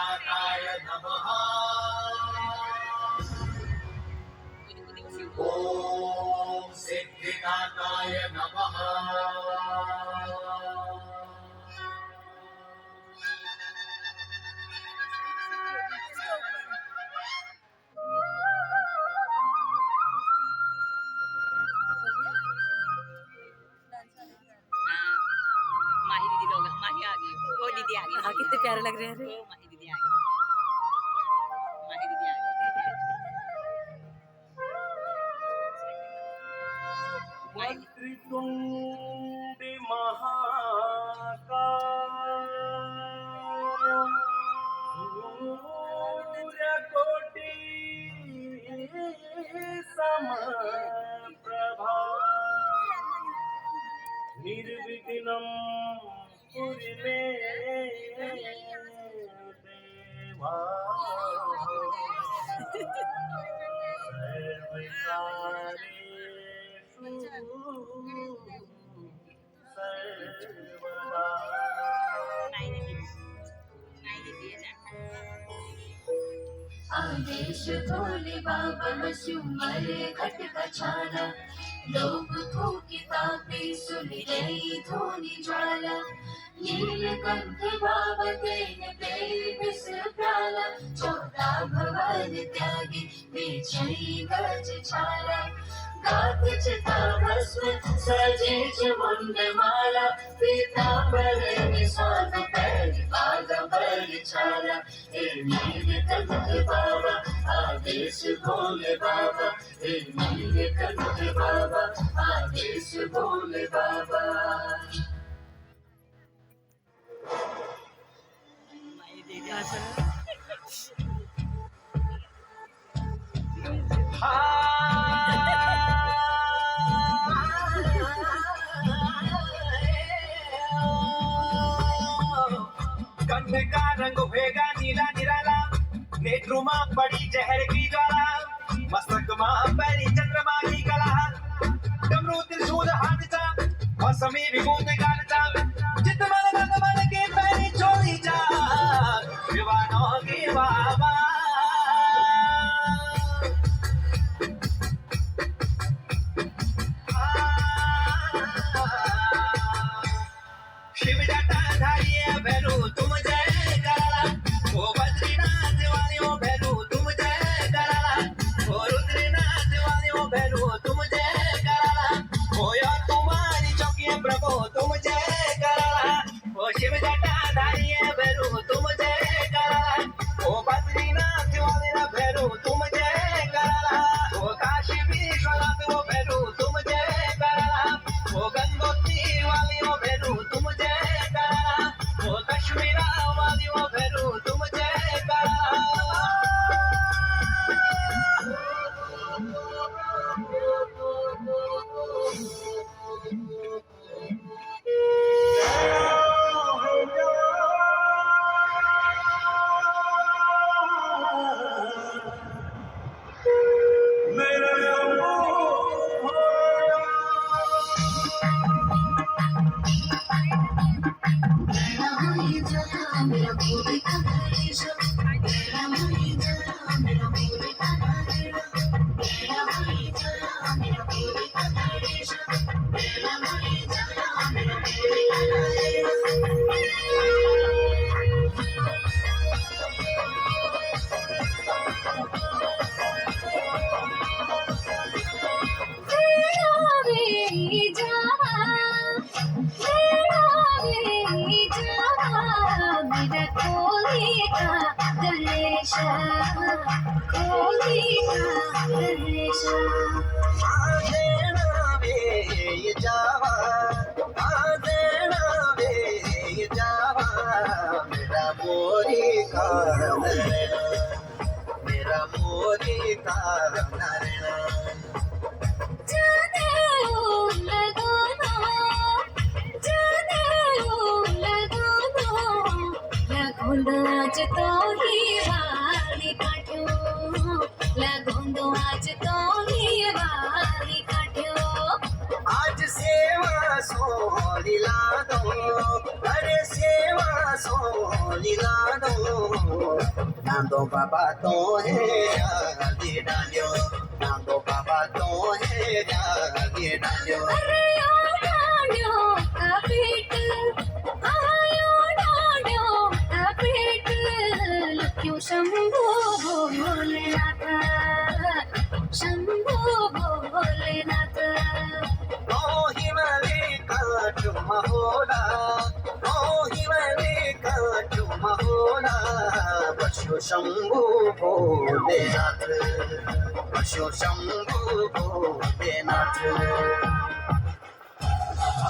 सिद्धिदाताय नमः। ओम सिद्धिदाताय नमः। माही दीदी लोग माही आ गई, वो दीदी आ गई। हाँ कितने प्यारे लग रहे हैं। वो माही दीदी आ गई, माही दीदी आ गई। वक्रतुंड महाकाय सूर्यकोटि समप्रभा निर्विघ्नं कुरु मे देवा सर्वदा। आदेश भोले बाबा मशूमर घट का छाला, लोग फूकी तापे सुन गई धोनी ज्वाला। नीलकंठ बाबा तेन तेल बिस प्याला, 14 भवन त्यागी बिछई गज छाला। गात चिता भस्म सजे मुंड माला, पीतांबर निशान पैर बागंबर छाला। हे नीलकंठ बाबा आदेश भोले बाबा, हे नीलकंठ बाबा आदेश भोले बाबा। माही दीदी कंठ का रंग होएगा नीला निराला, नेत्रुमा पड़ी जहर की ज्वाला। मस्तक मां पैरी चंद्रमा की कला, डमरू त्रिशूल हाथचा मौसमी विभूत गालचा। चित मन के पैरी छोड़ी जा विवानों की बाबा। शिव जटा धारिये भैरू तुम जय कराला, ओ बद्रीनाथ वालियों भैरू तुम जय कराला, ओ रुद्रनाथ वालियों भैरू तुम जय कराला, ओ या तुम्हारी चौकियां प्रभु तुम जय कराला। ओ शिव जटा धारिये भैरू तुम जय कराला, ओ बद्रीनाथ वालियों भैरू तुम जय कराला, ओ काशी विश्वनाथ वो भैरू तुम जय कराला, ओ गंगोत्री वालियों भैरू तुम जय कराला, ओ कश्मीरा वालियों भैरू तुम जय कराला। मेरा मेरा मुनि जला मेरा भूल का नरेश, मेरा मुनि जला मेरा भूल का नरेश, मेरा मुनि जला मेरा भूल का नरेश, मेरा मुनि जला मेरा भूल का नरेश। मेरा कोली का गणेश, कोली का गणेश। आदेना वे जावा, आदेना वे जावा। मेरा मोरी का नैना, मेरा मोरी का नैना। जाने लगो ना, जाने लगो ना, लगो आज तो ही वाली काटो, लगो आज तो ही वाली काटो। आज सेवा सोहरी ला दो, अरे सेवा सोहरी લીલાડો નાંદો બાબા તો હે જાગે ડાલ્યો નાંદો બાબા તો હે જાગે ડાલ્યો अरे ओ डाड्यो का पेट आयो डाड्यो का पेट लक्ष्यो शंभो भोलेनाथ शंभो भोलेनाथ ઓ હિમાલે કાઠ મહોડા ઓ હિમાલે કાઠ મહોડા બસ્યો શંભુ ભોલેનાથ બસ્યો શંભુ ભોલેનાથ